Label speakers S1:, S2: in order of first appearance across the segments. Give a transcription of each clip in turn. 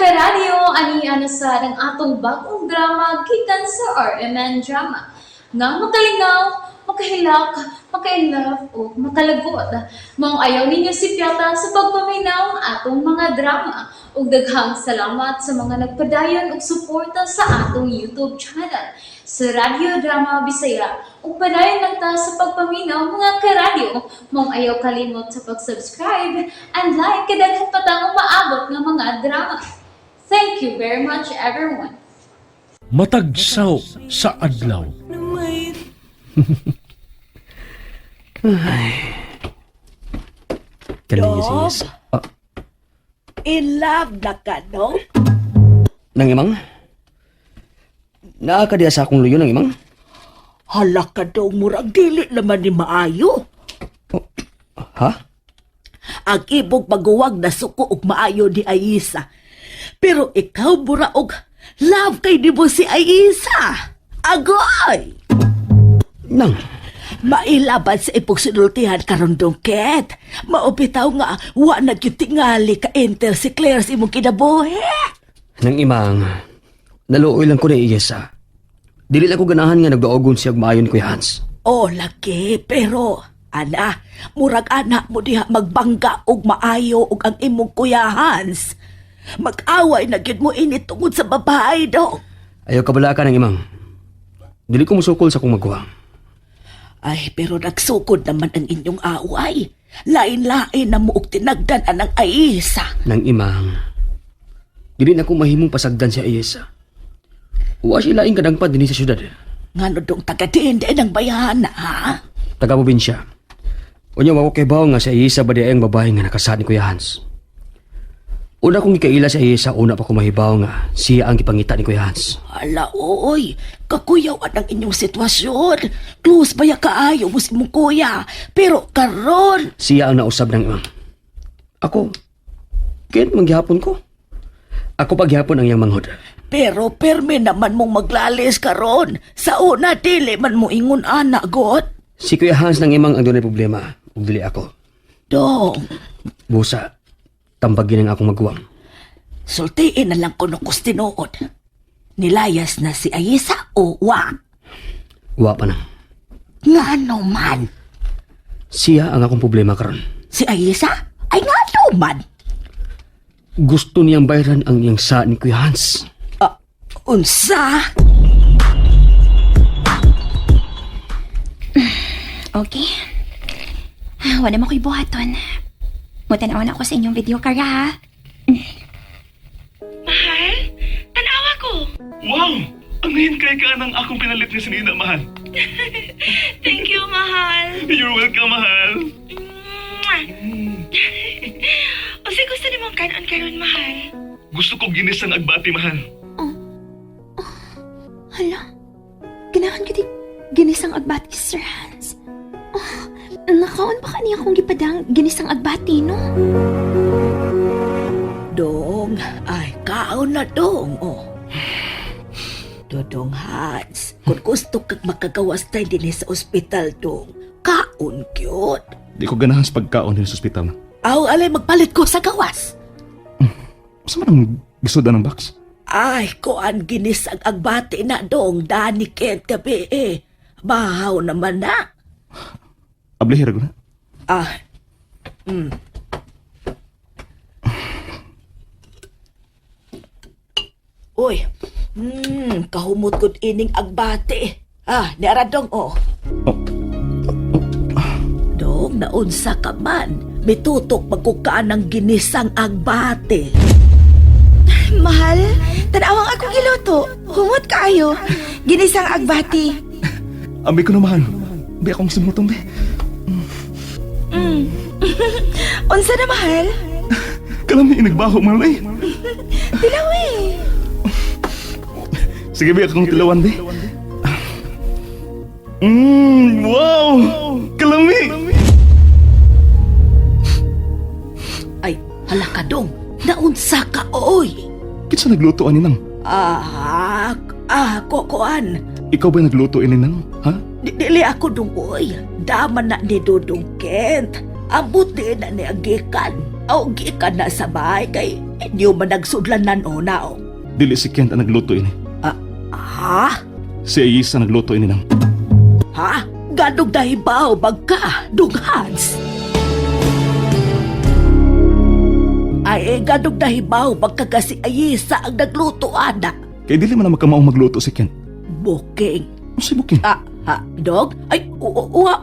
S1: karadyo, ani sa ng atong bagong drama gikan sa RMN Drama. Nga makalingaw, makahilak, makainlove, o makalagot. Maong ayaw ninyo si Piata sa pagpaminaw ang atong mga drama. Ug daghang salamat sa mga nagpadayon ug suporta sa atong YouTube channel sa Radyo Drama Bisaya. Ug padayon lang ta sa pagpaminaw mga karadyo. Maong ayaw kalimot sa pag-subscribe and like kadaghan pa tang maabot ng mga drama. Thank you very much everyone.
S2: Matagsaw sa adlaw.
S3: Kanina si
S4: Dog?
S3: Yes.
S4: In love na ka, no?
S3: Nang imang? Naa ka diya sa akong luyo, nang imang?
S4: Hala ka daw, murag dili naman ni maayo.
S3: Ha?
S4: Ang ibog maguwag na suko og maayo ni Aisa. Pero ikaw mura og love kay di mo si Aisa. Agoy!
S3: Nang?
S4: Mailaban sa ipog sinultihan karon dongket. Maupitaw nga, wa na gyud tingali ka enter si Claire sa imong kinabuhi.
S3: Nang imang, naluoy lang ko na iyesa. Dili lang ko ganahan nga nagdaogon siya maayon ko Hans.
S4: Oh, laki, pero ana, murag anak mo diha magbangga og maayo og ang imong kuya Hans. Mag-away na gyud mo ini tungod sa babae do.
S3: Ayaw kabala ka nang imang. Dili ko musukol sa akong magkuha.
S4: Ay, pero nagsukod naman ang inyong away. Lain-lain na mo og tinagdan anang Aisa.
S3: Nang imang, dili na ko mahimong pasagdan siya iyesa. Wa siya laing kadangpad din sa syudad.
S4: Ngano dong taga-diin ng bayan, ha?
S3: Taga-probinsya. Unya wako kay bawo nga sa iyesa ba diya ang babae nga nakasad ni Kuya Hans. Una kong ikaila sa iyesa, una pa ko mahibaw nga siya ang gipangita ni Kuya Hans.
S4: Hala, oy. Kakuyawan ang inyong sitwasyon. Close ba ya kaayo mo si mong kuya? Pero karon,
S3: Siya ang nausab ng imang. Ako, kahit manggihapon ko. Ako paghihapon ang iyang manghod.
S4: pero perme naman mong maglalis karon. Sa una, dili man mo ingon ana, got.
S3: Si Kuya Hans ng imang ang dunay problema, ug dili ako.
S4: Dong,
S3: Busa, tambagin ang akong magwang.
S4: sultiin na lang ko no kustinood. Nilayas na si Aisa o wa?
S3: Wa pa nang.
S4: Ngano man?
S3: Siya ang akong problema karon.
S4: Si Aisa? Ay ngano man?
S3: Gusto niyang bayaran ang iyang sa ni Kuya Hans.
S4: Unsa?
S5: Okay. Wala mo ko'y buhaton. Mutanaw na ako sa inyong video kara, ha?
S6: Mahal? Tanawa ko! Wow! Ang ngayon kay ka ng akong pinalit ni Sinina, mahal. Thank you, mahal. You're welcome, mahal. O si gusto ni mong kanon karon, mahal? Gusto ko ginisang agbati, mahal.
S5: Hala, ganahan ko di ginisang agbati, Sir Hans. Oh, nakaon ba kaniya kung gipadang ginisang agbati, no?
S4: Dong, ay kaon na dong, oh. Dodong Hans, kung gusto kag makagawas tayo din sa ospital dong, kaon cute.
S6: Di ko ganahan sa pagkaon din sa ospital.
S4: Aw, alay magpalit ko sa gawas.
S6: Basta man ang gisuda ng box?
S4: Ay, kuan ginisang agbati na dong, Dani Kent gabi eh. Bahaw naman na.
S6: Ablihira ko na.
S4: Uy, kahumot ko ining agbati. Nara dong, oh. Dong, naunsa ka man. Mitutok magkukaan ng ginisang agbati.
S7: Mahal, tanawang ako giluto. Humot kaayo. Ginisang agbati.
S6: Ambi ko na, mahal. Ambi akong simutong, be.
S7: Unsa na mahal?
S6: Kalam na inagbaho, mahal, eh.
S7: Tilawi.
S6: Sige, be, akong tilawan, be. Wow! Kalami!
S4: Ay, hala ka dong. Naunsa ka, oy.
S6: Kitsa nagluto ani nang?
S4: Kuan.
S6: Ikaw ba nagluto ini nang? Ha?
S4: Dili ako dong, oy. Daman na ni Dudong Kent. Abot din na ni gikan. O gikan na sa bahay kay inyo man nagsudlanan o na o.
S6: Dili si Kent ang nagluto ini.
S4: Ha?
S6: Si Ayisa nagluto ini nang.
S4: Ha? Ganong dahibaw bagka, Dong Hans? Ay, ganong dahibaw bagka si Ayisa ang nagluto, anak.
S6: Kay dili man na magkamaong magluto si Kent.
S4: Booking.
S6: Si Buking.
S4: Dog? Ay, wa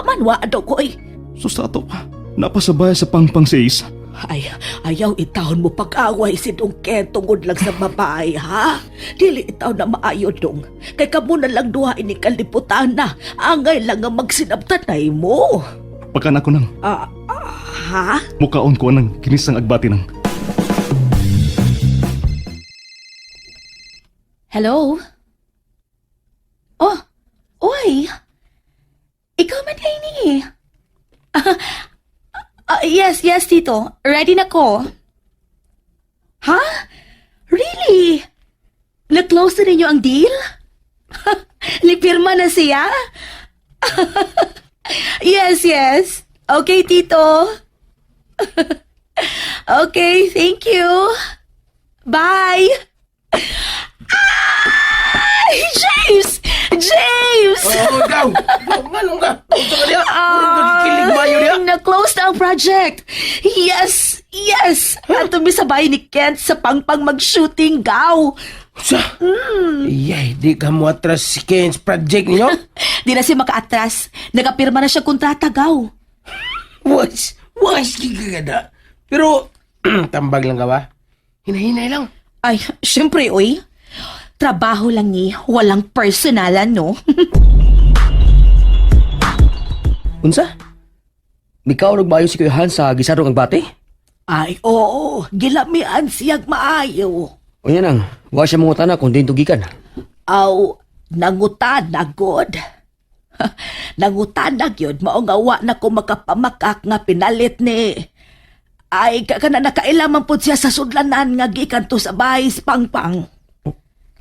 S4: man, dog ko ay.
S6: Sustato pa. Napasabay sa pangpang si Ayisa.
S4: Ay, ayaw itahon mo pag-away si Dong Ken tungod lang sa babae, ha? Dili itaw na maayo, Dong. Kay kamo na lang duha ini kaliputan na. Angay lang nga magsinabtanay mo.
S6: Pagkan ako nang
S4: Ha?
S6: mukaon ko ng kinisang agbati nang.
S7: Hello? Oh, oy. Ikaw man kayo ni. Yes, Tito. Ready na ko. Ha? Really? Na-close na ninyo ang deal? Lipirma na siya? Yes. Okay, Tito. Okay, thank you. Bye. Ay, James!
S3: Oh, ikaw! Manong ka? Ito ka niya? Kilig mayo niya?
S7: Na-close na ang project. Yes! Ato mi sa bahay ni Kent sa pangpang mag-shooting gaw.
S8: Sa? Iyay, di ka mo atras si Ken's project ninyo?
S7: Di na siya maka-atras. Nagapirma na siya kontrata gaw.
S8: Was kikagada. Pero, tambag lang ka ba? Hinahinay lang.
S7: Ay, syempre, oy. Trabaho lang ni, walang personalan, no?
S3: Unsa? Mikaw nagmayo si Kuya Hans sa gisarong ang bati?
S4: Ay, oo. Gilamian siyag maayo.
S3: O yan ang, wa siya mga tanah kung din tugikan.
S4: Aw, nangutan na god. Nangutan na gyud mao nga wa na ko makapamakak nga pinalit ni. Ay, kana nakailaman po siya sa sudlanan nga gikan to sa bahay sa pangpang.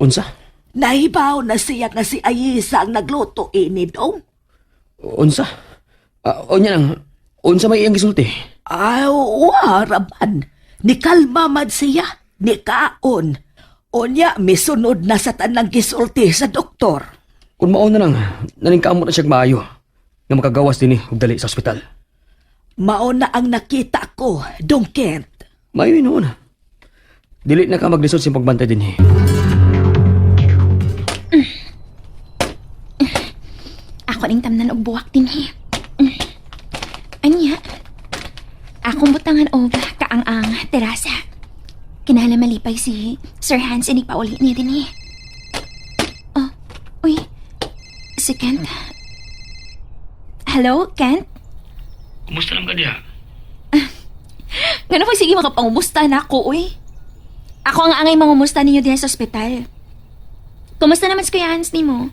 S3: Unsa?
S4: Nahibaw na siya nga si Ayisa ang nagluto ini, Dong.
S3: Unsa? O yan ang, unsa may iyang gisulti?
S4: Ay, waraban. Ni kalma man siya. Ni kaon. Onya, misunod na sa tanang gisulti sa doktor.
S3: Kung mauna lang, naningkamot na siya maayo nga makagawas din ug dali sa ospital.
S4: Mao na ang nakita ko, Dong Kent.
S3: Mayo noon. Dili na ka maglisod sa pagbantay din
S5: Ako ning tamnan og buwak din Anya? Akong butangan og kaang-ang terasa. Kinahanglan malipay si Sir Hans inig pauli niya din Oh, uy. Si Kent. Hello, Kent?
S6: Kumusta lang ka diha?
S5: Nga po sige makapangumusta na ako, uy. Ako ang angay mangumusta ninyo din sa ospital. Kumusta naman si Kuya Hans ni mo?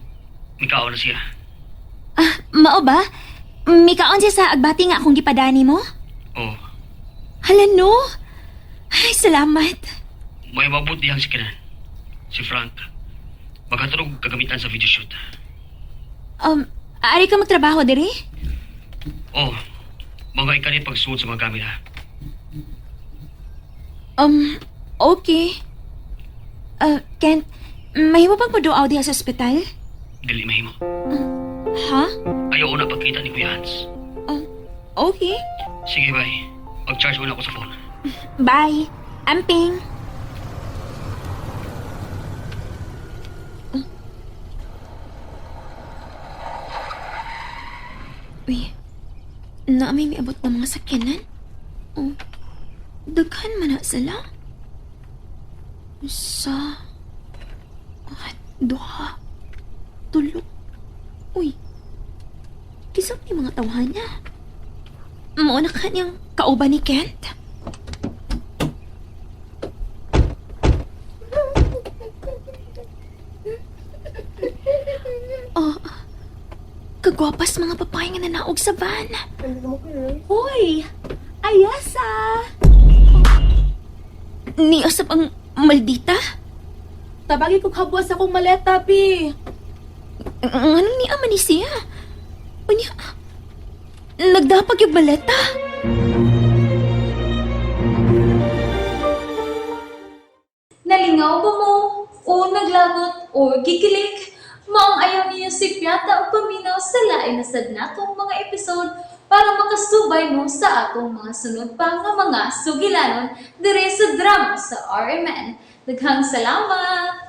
S6: Mikaon na siya.
S5: Mao ba? Mikaon siya sa agbati nga akong gipadani mo?
S6: Oh,
S5: Hala no? Ay, salamat.
S6: may mabuti ang si Kenan. Si Frank. Magkatulog kagamitan sa video shoot.
S5: Ari ka magtrabaho diri?
S6: Oh, mga ikanit pagsuot sa mga kamera.
S5: Okay. Kent, mahimo bang paduaw diha sa ospital?
S6: Dili mahimo.
S5: Ha?
S6: Ayaw una pagkita ni Kuya Hans.
S5: Okay.
S6: Sige, bye. Mag-charge una ko sa phone.
S5: Bye. Amping. Uy, naamay may abot ng mga sakyanan. Daghan man na sila. Isa, duha, tulo. Uy, kisang ni mga tawhan niya. Mauna ka niyang kauban ni Kent. Kagwapas mga babae nga nanaog sa van.
S7: Hoy! Ayasa!
S5: Ni asap ang maldita?
S7: Tabagi ko kabwas akong maleta, Pi.
S5: Ano ni ama ni siya? Unya, nagdapag yung baleta.
S1: Nalingaw ba mo? O naglagot? O gikilig? Maong ayaw niyo si Piata o paminaw sa lain na sad natong mga episode para makasubay mo sa atong mga sunod pa nga mga sugilanon dire sa drama sa RMN. Daghang salamat!